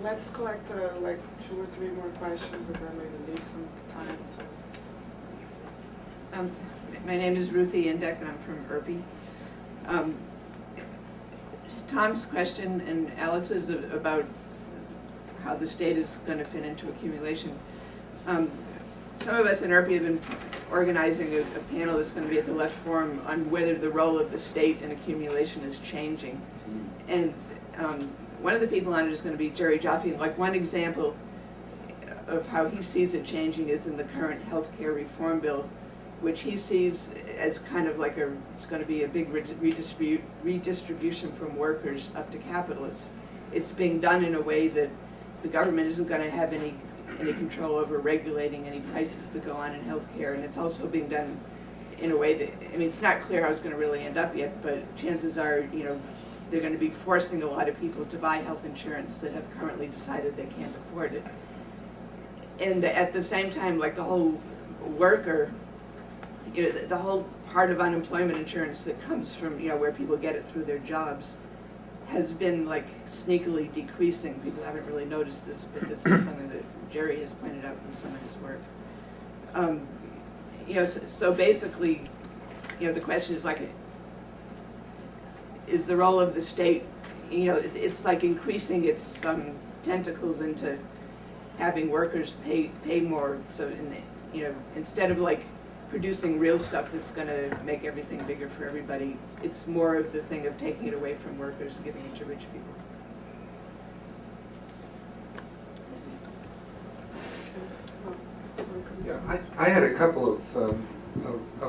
let's collect like 2 or 3 more questions and then maybe leave some time. So. My name is Ruthie Indek and I'm from IRPI. Tom's question and Alex's about how the state is going to fit into accumulation. Some of us in IRPI have been organizing a panel that's going to be at the Left Forum on whether the role of the state in accumulation is changing. And one of the people on it is going to be Jerry Jaffe. Like one example of how he sees it changing is in the current healthcare reform bill, which he sees as kind of like it's going to be a big redistribution from workers up to capitalists. It's being done in a way that the government isn't going to have any control over regulating any prices that go on in healthcare, and it's also being done in a way that, I mean, it's not clear how it's going to really end up yet, but chances are, you know, they're going to be forcing a lot of people to buy health insurance that have currently decided they can't afford it. And at the same time, like the whole worker, you know, the whole part of unemployment insurance that comes from, you know, where people get it through their jobs has been like sneakily decreasing. People haven't really noticed this, but this is something that Jerry has pointed out in some of his work. You know, so basically, you know, the question is like, is the role of the state, you know, it's like increasing its tentacles into having workers pay more. So, you know, instead of like producing real stuff that's going to make everything bigger for everybody, it's more of the thing of taking it away from workers and giving it to rich people. Yeah, I had a couple of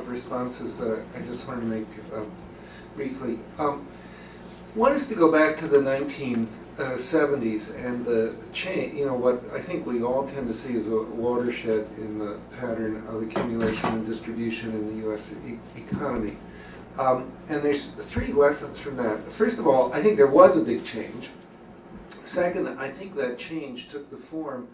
responses that I just want to make briefly. One is to go back to the 1970s and the change, you know, what I think we all tend to see as a watershed in the pattern of accumulation and distribution in the U.S. economy. And there's 3 lessons from that. First of all, I think there was a big change. Second, I think that change took the form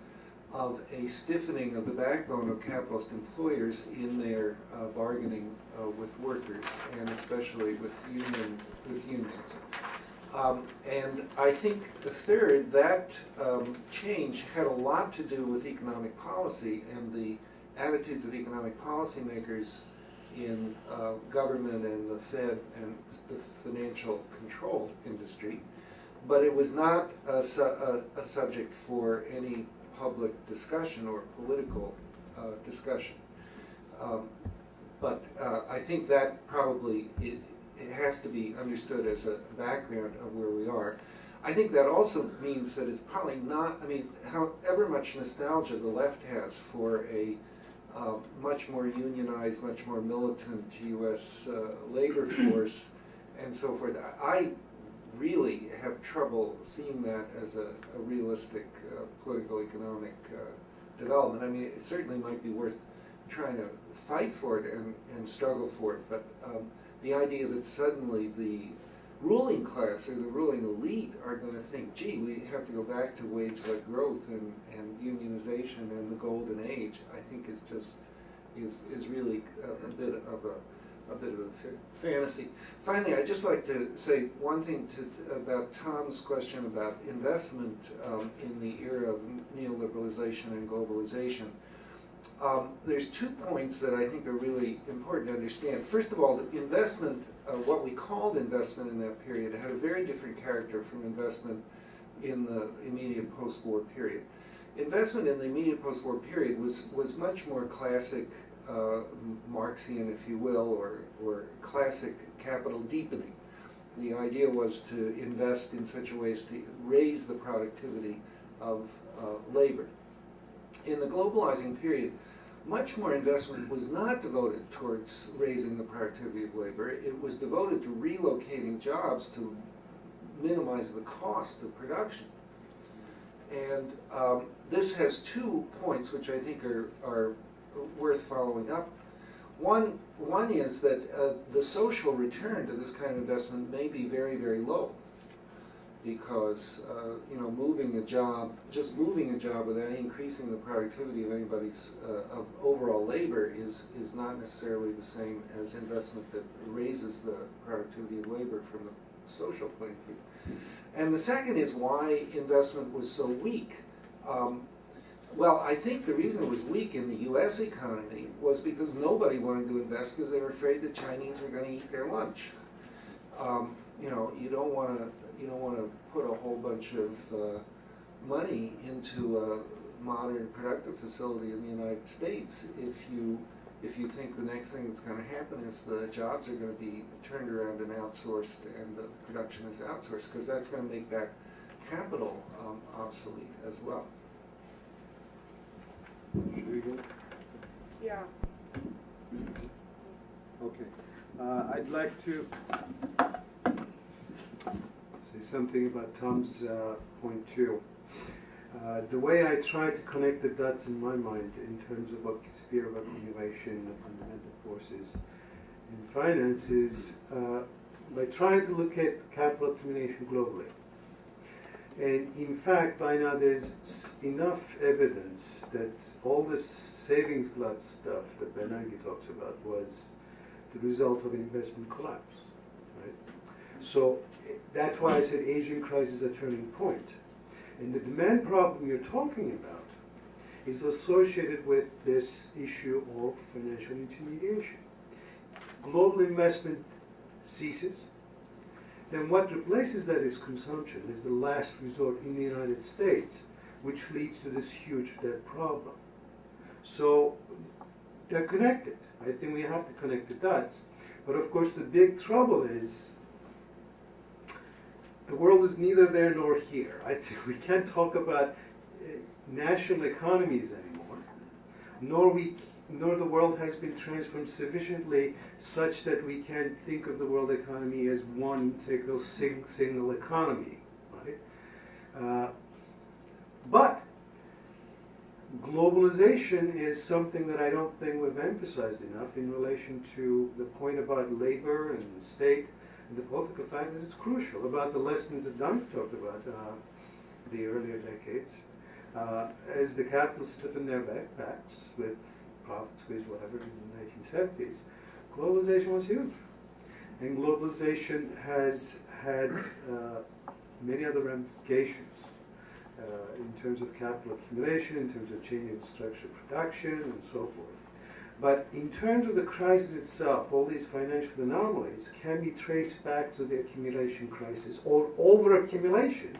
of a stiffening of the backbone of capitalist employers in their bargaining with workers, and especially with unions. And I think the third, that change had a lot to do with economic policy and the attitudes of economic policymakers in government and the Fed and the financial control industry. But it was not a subject for any public discussion or political discussion. But I think that probably it has to be understood as a background of where we are. I think that also means that it's probably not, I mean, however much nostalgia the left has for a much more unionized, much more militant U.S. labor force and so forth, I really have trouble seeing that as a realistic political economic development. I mean, it certainly might be worth trying to fight for it and struggle for it, but the idea that suddenly the ruling class or the ruling elite are going to think, gee, we have to go back to wage-led growth and unionization and the golden age, I think is just is really a bit of a fantasy. Finally, I'd just like to say one thing about Tom's question about investment in the era of neoliberalization and globalization. There's 2 points that I think are really important to understand. First of all, the investment, what we called investment in that period, had a very different character from investment in the immediate post-war period. Investment in the immediate post-war period was much more classic Marxian, if you will, or classic capital deepening. The idea was to invest in such a way as to raise the productivity of labor. In the globalizing period, much more investment was not devoted towards raising the productivity of labor. It was devoted to relocating jobs to minimize the cost of production. And this has 2 points which I think are worth following up. One is that the social return to this kind of investment may be very, very low, because you know, just moving a job without increasing the productivity of anybody's of overall labor is not necessarily the same as investment that raises the productivity of labor from the social point of view. And the second is why investment was so weak. Well, I think the reason it was weak in the U.S. economy was because nobody wanted to invest because they were afraid the Chinese were going to eat their lunch. You know, you don't want to put a whole bunch of money into a modern productive facility in the United States if you think the next thing that's going to happen is the jobs are going to be turned around and outsourced and the production is outsourced, because that's going to make that capital obsolete as well. Should we go? Yeah. Okay. I'd like to say something about Tom's point too. The way I try to connect the dots in my mind in terms of what sphere of accumulation of fundamental forces in finance is by trying to look at capital accumulation globally. And in fact, by now there's enough evidence that all this savings glut stuff that Bernanke talks about was the result of an investment collapse, right? So that's why I said Asian crisis is a turning point. And the demand problem you're talking about is associated with this issue of financial intermediation. Global investment ceases. Then what replaces that is consumption, is the last resort in the United States, which leads to this huge debt problem. So they're connected. I think we have to connect the dots. But of course the big trouble is the world is neither there nor here. I think we can't talk about national economies anymore, nor the world has been transformed sufficiently such that we can think of the world economy as one integral single economy, right? But globalization is something that I don't think we've emphasized enough in relation to the point about labor and the state and the political factors. Is crucial about the lessons that Don talked about the earlier decades. As the capitalists stiffened their backs with profit squeeze, whatever, in the 1970s, globalization was huge. And globalization has had many other ramifications in terms of capital accumulation, in terms of changing the structure of production, and so forth. But in terms of the crisis itself, all these financial anomalies can be traced back to the accumulation crisis or over-accumulation,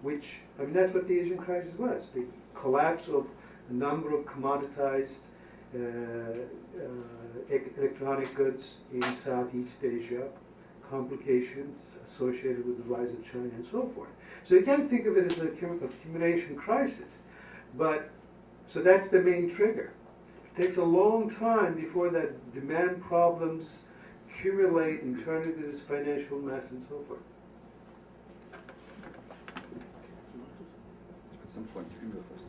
which, I mean, that's what the Asian crisis was, the collapse of a number of commoditized electronic goods in Southeast Asia, complications associated with the rise of China and so forth. So you can't think of it as an accumulation crisis, but so that's the main trigger. It takes a long time before that demand problems accumulate and turn into this financial mess and so forth. At some point, you can go first.